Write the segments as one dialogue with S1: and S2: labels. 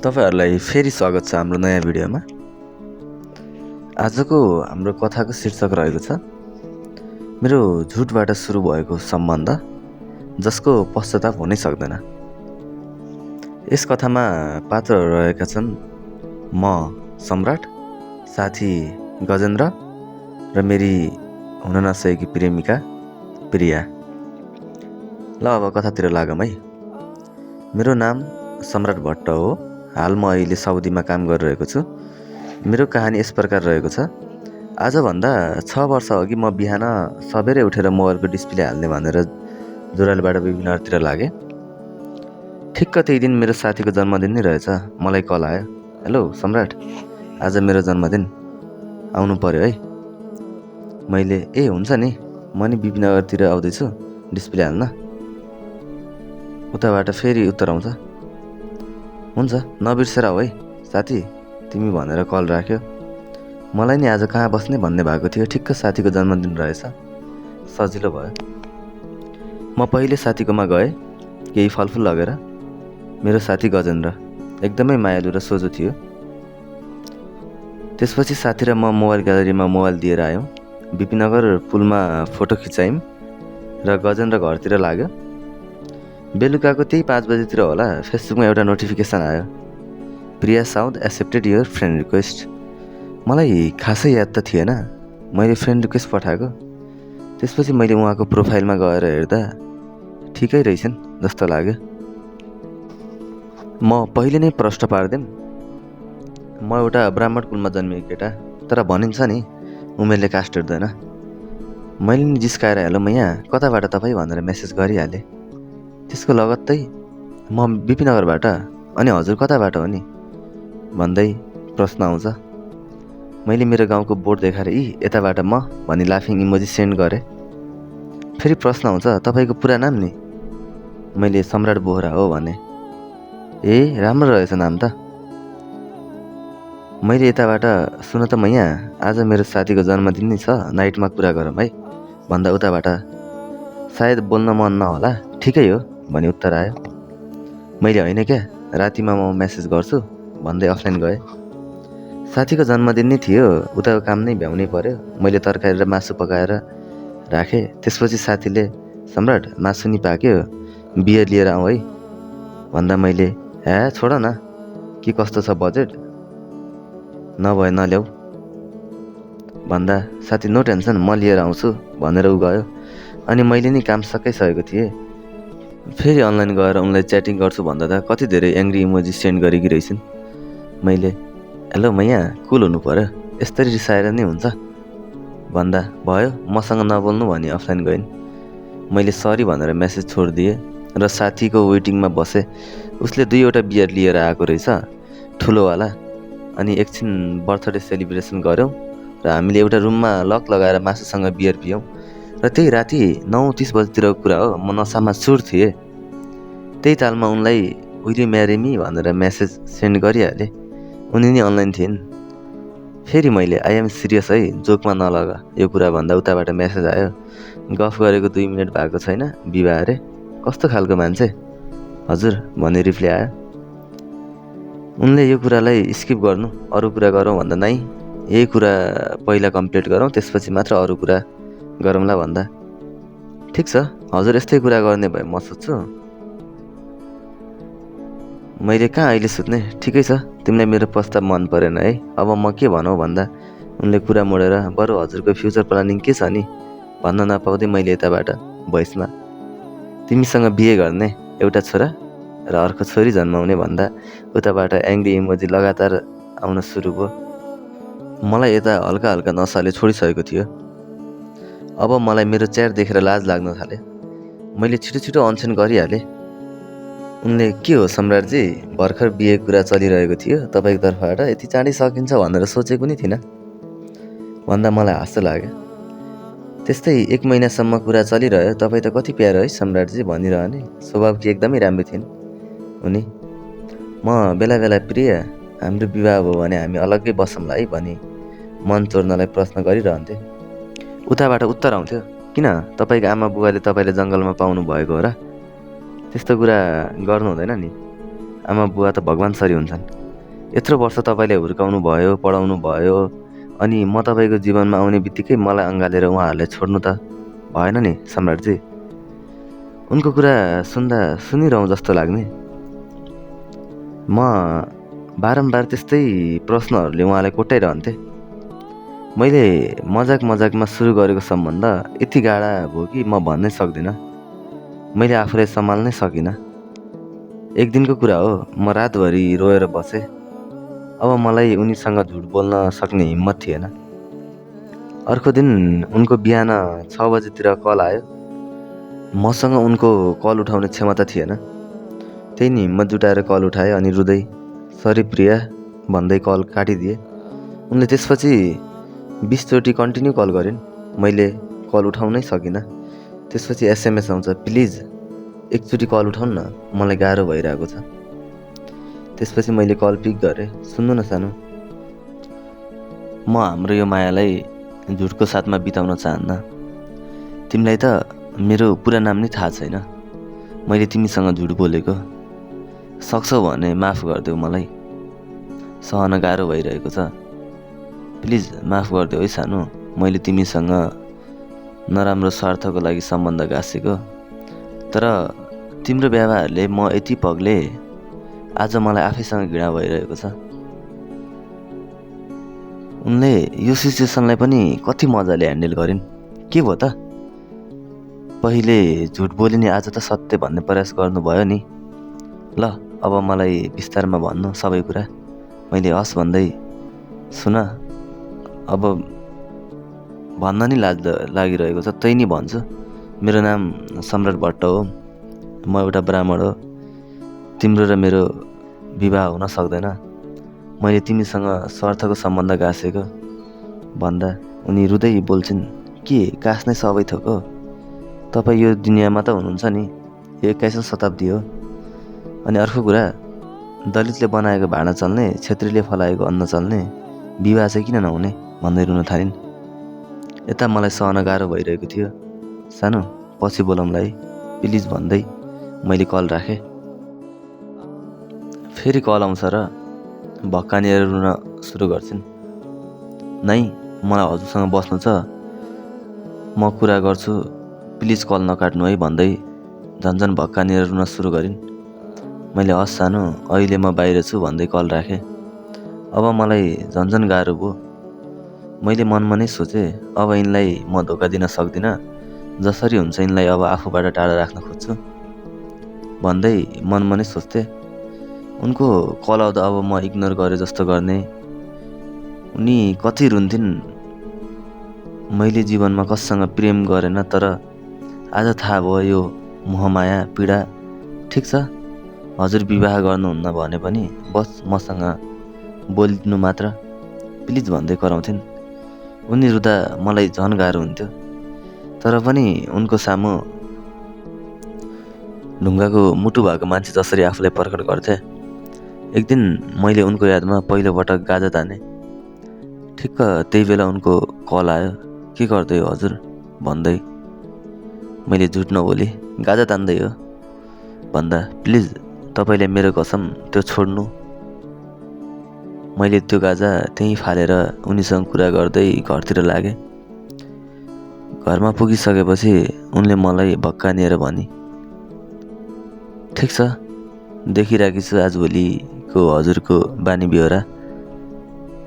S1: तपाईहरुलाई फेरि स्वागत छ हाम्रो नयाँ भिडियोमा। आजको हाम्रो कथाको शीर्षक रहेको छ मेरो झुटबाट सुरु भएको सम्बन्ध जसको पश्चाताप हुनै सक्दैन। यस कथामा पात्रहरू रहेका छन् म सम्राट, साथी गजेन्द्र र मेरी हुन नसकेकी प्रेमिका प्रिया। ल अब कथातिर लागौँ है। मेरो नाम सम्राट भट्ट हो। हाल म अहिले साउदीमा काम गरिरहेको छु। मेरो कहानी यस प्रकार रहेको छ। आजभन्दा 6 वर्ष अघि म बिहान सबेरै उठेर मोबाइलको डिस्प्ले हाल्ने भनेर जोरालोबाट वेबिनारतिर लागेँ। ठिक्क त्यही दिन मेरो साथीको जन्मदिन नै रहेछ। मलाई कल आयो, हेलो सम्राट, आज मेरो जन्मदिन, आउनु पर्यो है। मैले हुन्छ नि, म नि विपिनगरतिर आउँदैछु डिस्प्ले हाल्न। उताबाट फेरि उत्तर आउँछ, हुन्छ नबिर्सेर आऊ है साथी तिमी भनेर कल राख्यो। मलाई नि आज कहाँ बस्ने भन्ने भएको थियो। ठिक्क साथीको जन्मदिन रहेछ, सजिलो भयो। म पहिले साथीकोमा गएँ केही फलफुल लगेर। मेरो साथी गजेन्द्र एकदमै मायालु र सोझो थियो। त्यसपछि साथी र म मोबाइल ग्यालरीमा मोबाइल दिएर आयौँ। विपिनगर पुलमा फोटो खिचायौँ र गजेन्द्र घरतिर लाग्यो। बेलुकाको त्यही 5 बजेतिर होला फेसबुकमा एउटा नोटिफिकेसन आयो, Priya Saud accepted your friend request. मलाई खासै याद त थिएन मैले फ्रेन्ड रिक्वेस्ट पठाएको। त्यसपछि मैले उहाँको प्रोफाइलमा गएर हेर्दा ठिकै रहेछन् जस्तो लाग्यो। म पहिले नै प्रश्न पार्देम, म एउटा ब्राह्मण कुलमा जन्मिएको केटा, तर भनिन्छ नि उमेरले कास्ट हेर्दैन। मैले नि जिस्काएर हेलो मैया कताबाट तपाईँ भनेर मेसेज गरिहालेँ। त्यसको लगत्तै म विपिनगरबाट, अनि हजुर कताबाट हो नि भन्दै प्रश्न आउँछ। मैले मेरो गाउँको बोर्ड देखाएर यताबाट म भनी लाफिङ इमोजी सेन्ड गरेँ। फेरि प्रश्न आउँछ, तपाईँको पुरा नाम नि? मैले सम्राट बोहरा हो भने। राम्रो रहेछ नाम त। मैले यताबाट सुन त मैया आज मेरो साथीको जन्मदिन नि छ, नाइटमा कुरा गरौँ है भन्दा उताबाट सायद बोल्न मन नहोला, ठिकै हो भनी उत्तर आयो। मैले होइन क्या, रातिमा म मेसेज गर्छु भन्दै अफलाइन गएँ। साथीको जन्मदिन नै थियो, उताको काम नै भ्याउनै पर्यो। मैले तरकारी र मासु पकाएर राखेँ। त्यसपछि साथीले सम्राट मासु नि पाक्यो, बियर लिएर आऊ है भन्दा मैले छोड न, के कस्तो छ बजेट, नभए नल्याऊ भन्दा साथी नो टेन्सन म लिएर आउँछु भनेर ऊ गयो। अनि मैले नि काम सकाइसकेको थिएँ। फेरि अनलाइन गएर उनलाई च्याटिङ गर्छु भन्दा त कति धेरै एङ्ग्री इमोजी सेन्ड गरेकी रहेछन्। मैले हेलो मैया कुल हुनु पर्यो, यसरी रिसाएर नै हुन्छ भन्दा भयो मसँग नबोल्नु भनी अफलाइन गइन्। मैले सरी भनेर मेसेज छोडिदिएँ र साथीको वेटिङमा बसेँ। उसले 2वटा बियर लिएर आएको रहेछ, ठुलोवाला। अनि एकछिन बर्थडे सेलिब्रेसन गऱ्यौँ र हामीले एउटा रुममा लक लगाएर मासुसँग बियर पियौँ। र त्यही राति 9:30 बजीतिरको कुरा हो। म नसामा चुर थिएँ। त्यही तालमा उनलाई विल यु म्यारी मी भनेर मेसेज सेन्ड गरिहालेँ। उनी नि अनलाइन थिइन्। फेरि मैले आई एम सिरियस है, जोकमा नलगा यो कुरा भन्दा उताबाट मेसेज आयो, गफ गरेको 2 मिनट भएको छैन, विवाह अरे, कस्तो खालको मान्छे हजुर भन्ने रिप्लाई आयो। उनले यो कुरालाई स्किप गर्नु अरू कुरा गरौँ भन्दा नै, यही कुरा पहिला कम्प्लिट गरौँ त्यसपछि मात्र अरू कुरा गरौँला भन्दा ठिक छ हजुर यस्तै कुरा गर्ने भए म सुत्छु। मैले कहाँ अहिले सुत्ने, ठिकै छ तिमीलाई मेरो प्रस्ताव मन परेन है, अब म के भनौँ भन्दा उनले कुरा मोडेर बरु हजुरको फ्युचर प्लानिङ के छ नि भन्न नपाउँदै मैले यताबाट भोइसमा तिमीसँग बिहे गर्ने एउटा छोरा र अर्को छोरी जन्माउने भन्दा उताबाट एङ्ग्री इमोजी लगातार आउन सुरु भयो। मलाई यता हल्का हल्का नसाले छोडिसकेको थियो। अब मलाई मेरो च्याट देखेर लाज लाग्न थाल्यो। मैले छिटो छिटो अनसन गरिहालेँ। उनले के हो सम्राटजी, भर्खर बिहे कुरा चलिरहेको थियो, तपाईँको तर्फबाट यति चाँडै सकिन्छ भनेर सोचेको नि थिइनँ भन्दा मलाई हाँसो लाग्यो। त्यस्तै 1 महिनासम्म कुरा चलिरह्यो। तपाईँ त कति प्यारो है सम्राटजी भनिरहने, स्वभाव कि एकदमै राम्रो थिइन् उनी। म बेला बेला प्रिया हाम्रो विवाह भयो भने हामी अलग्गै बसौँला है भनी मन चोर्नलाई प्रश्न गरिरहन्थेँ। उताबाट उत्तर आउँथ्यो, किन तपाईँको आमा बुबाले तपाईँले जङ्गलमा पाउनु भएको हो र, त्यस्तो कुरा गर्नु हुँदैन नि। आमा बुवा त भगवान्सरी हुन्छन्। यत्रो वर्ष तपाईँले हुर्काउनु भयो, पढाउनु भयो, अनि म तपाईँको जीवनमा आउने बित्तिकै मलाई अँगालेर उहाँहरूले छोड्नु त भएन नि सम्राटजी। उनको कुरा सुन्दा सुनिरहँ जस्तो लाग्ने। म बारम्बार त्यस्तै प्रश्नहरूले उहाँलाई कोट्याइरहन्थे। मैले मजाकमा सुरु गरेको सम्बन्ध यति गाढा भयो कि म भन्नै सक्दिनँ। मैले आफूलाई सम्हाल्नै सकिनँ। एक दिनको कुरा हो, म रातभरि रोएर बसेँ। अब मलाई उनीसँग झुट बोल्न सक्ने हिम्मत थिएन। अर्को दिन उनको बिहान 6 बजेतिर कल आयो। मसँग उनको कल उठाउने क्षमता थिएन। त्यही नि हिम्मत जुटाएर कल उठाएँ अनि रुँदै सरी प्रिया भन्दै कल काटिदिएँ। उनले त्यसपछि 20 चोटि कन्टिन्यू कल गरिन्। मैले कल उठाउनै सकिनँ। त्यसपछि SMS आउँछ, प्लिज एकचोटि कल उठाउनु न, मलाई गाह्रो भइरहेको छ। त्यसपछि मैले कल पिक गरेँ। सुन्नु न सानो, म हाम्रो यो मायालाई झुटको साथमा बिताउन चाहन्न। तिमीलाई त मेरो पुरा नाम नै थाहा छैन। मैले तिमीसँग झुट बोलेको। सक्छौ भने माफ गरिदेऊ मलाई। सहन गाह्रो भइरहेको छ। प्लिज माफ गरिदेऊ है सानो। मैले तिमीसँग नराम्रो स्वार्थको लागि सम्बन्ध गाँसेको। तर तिम्रो व्यवहारले म यति पग्ले, आज मलाई आफैसँग घृणा भइरहेको छ। उनले यो सिचुएसनलाई पनि कति मजाले ह्यान्डल गरिन्। के भयो त? पहिले झुट बोलिने आज त सत्य भन्ने प्रयास गर्नुभयो नि। ल अब मलाई विस्तारमा भन्नु सबै कुरा। मैले हस् भन्दै सुन, अब भन्न नि लाज लागिरहेको छ, त्यही नि भन्छु। मेरो नाम सम्राट भट्ट हो। म एउटा ब्राह्मण हो। तिम्रो र मेरो विवाह हुन सक्दैन। मैले तिमीसँग स्वार्थको सम्बन्ध गाँसेको भन्दा उनी रुँदै बोल्छिन्, के कास नै सबै थोक हो? तपाईँ यो दुनियाँमा त हुनुहुन्छ नि, यो 21औं शताब्दी हो। अनि अर्को कुरा, दलितले बनाएको भाँडा चल्ने, छेत्रीले फलाएको अन्न चल्ने, विवाह चाहिँ किन नहुने भन्दै रुन थालिन्। यता मलाई सहन गाह्रो भइरहेको थियो। सानो पछि बोलाउँलाई प्लिज भन्दै मैले कल राखेँ। फेरि कल आउँछ र भक्कानिएर रुन सुरु गर्छिन्। नै मलाई हजुरसँग बस्नु छ, म कुरा गर्छु, प्लिज कल नकाट्नु है भन्दै झन्झन भक्कानिएर रुन सुरु गरिन्। मैले हस् सानो, अहिले म बाहिर छु भन्दै कल राखेँ। अब मलाई झन्झन गाह्रो भयो। मैले मनमा नै सोचेँ, अब यिनलाई म धोका दिन सक्दिनँ। जसरी हुन्छ यिनलाई अब आफूबाट टाढा राख्न खोज्छु भन्दै मनमा नै सोच्थेँ। उनको कल आउँदा अब म इग्नोर गरे जस्तो गर्ने। उनी कति रुन्थिन्। मैले जीवनमा कससँग प्रेम गरेन, तर आज थाहा भयो यो मोहमाया पीडा। ठिक छ, हजुर विवाह गर्नुहुन्न भने पनि बस मसँग बोल्नु मात्र, प्लिज भन्दै कराउँथिन्। उनी रुँदा मलाई झन् गाह्रो हुन्थ्यो। तर पनि उनको सामु ढुङ्गाको मुटु भएको मान्छे जसरी आफूलाई प्रकट गर्थेँ। एक दिन मैले उनको यादमा पहिलोपटक गाजा ताने। ठिक्क त्यही बेला उनको कल आयो। के गर्दै हो हजुर भन्दै मैले झुट नबोली गाजा तान्दै हो भन्दा, प्लिज तपाईँले मेरो कसम त्यो छोड्नु। मैले त्यो गाजा त्यहीँ फालेर उनीसँग कुरा गर्दै घरतिर लागेँ। घरमा पुगिसकेपछि उनले मलाई भक्कानिएर भनी, ठिक छ, देखिरहेकी छु आजभोलिको हजुरको बानी बेहोरा।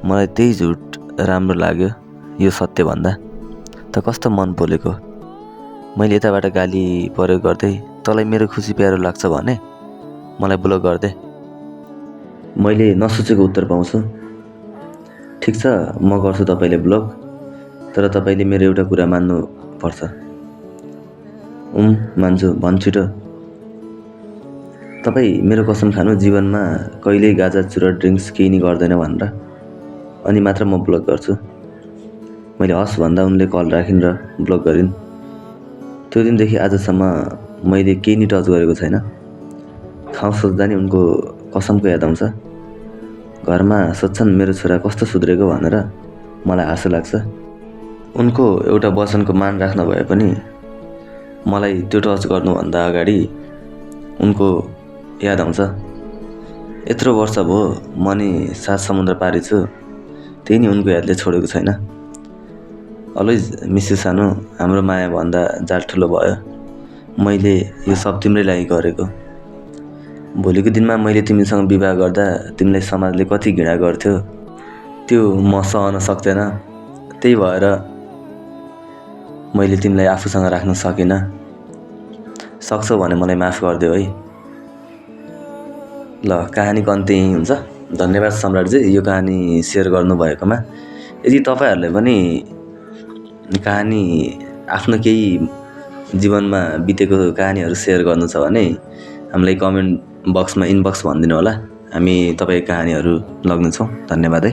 S1: मलाई त्यही झुट राम्रो लाग्यो यो सत्य भन्दा। त कस्तो मन पोलेको। मैले यताबाट गाली प्रयोग गर्दै, तँलाई मेरो खुसी प्यारो लाग्छ भने मलाई ब्लक गरिदे। मैले नसोचेको उत्तर पाउँछु। ठिक छ, म गर्छु तपाईँले ब्लक, तर तपाईँले मेरो एउटा कुरा मान्नु पर्छ। मान्छु, भन् छिटो। तपाईँ मेरो कसम खानु जीवनमा कहिल्यै गाजा चुरा ड्रिङ्क्स केही नि गर्दैन भनेर, अनि मात्र म ब्लक गर्छु। मैले हस् भन्दा उनले कल राखिन् र ब्लक गरिन्। त्यो दिनदेखि आजसम्म मैले केही नि टच गरेको छैन। ठाउँ सोच्दा नि उनको कसमको याद आउँछ। घरमा सोध्छन् मेरो छोरा कस्तो सुध्रेको भनेर, मलाई हाँसो लाग्छ। उनको एउटा वचनको मान राख्न भए पनि मलाई त्यो टच गर्नुभन्दा अगाडि उनको याद आउँछ। यत्रो वर्ष भयो म नि 7 समुद्र पारी छु, त्यही नि उनको यादले छोडेको छैन। अलवेज मिस यु सानो, हाम्रो माया भन्दा जात ठुलो भयो। मैले यो सब तिम्रै लागि गरेको। भोलिको दिनमा मैले तिमीसँग विवाह गर्दा तिमीलाई समाजले कति घृणा गर्थ्यो, त्यो म सहन सक्दैन। त्यही भएर मैले तिमीलाई आफूसँग राख्न सकिनँ। सक्छौ भने मलाई माफ गरिदेऊ है। ल, कहानीको अन्त्य यही हुन्छ। धन्यवाद सम्राटजी यो कहानी सेयर गर्नुभएकोमा। यदि तपाईँहरूले पनि कहानी आफ्नो केही जीवनमा बितेको कहानीहरू सेयर गर्नु छ भने हामीलाई कमेन्ट बक्समा इनबक्स भनिदिनु होला। हामी तपाईँको कहानीहरू लग्नेछौँ। धन्यवाद है।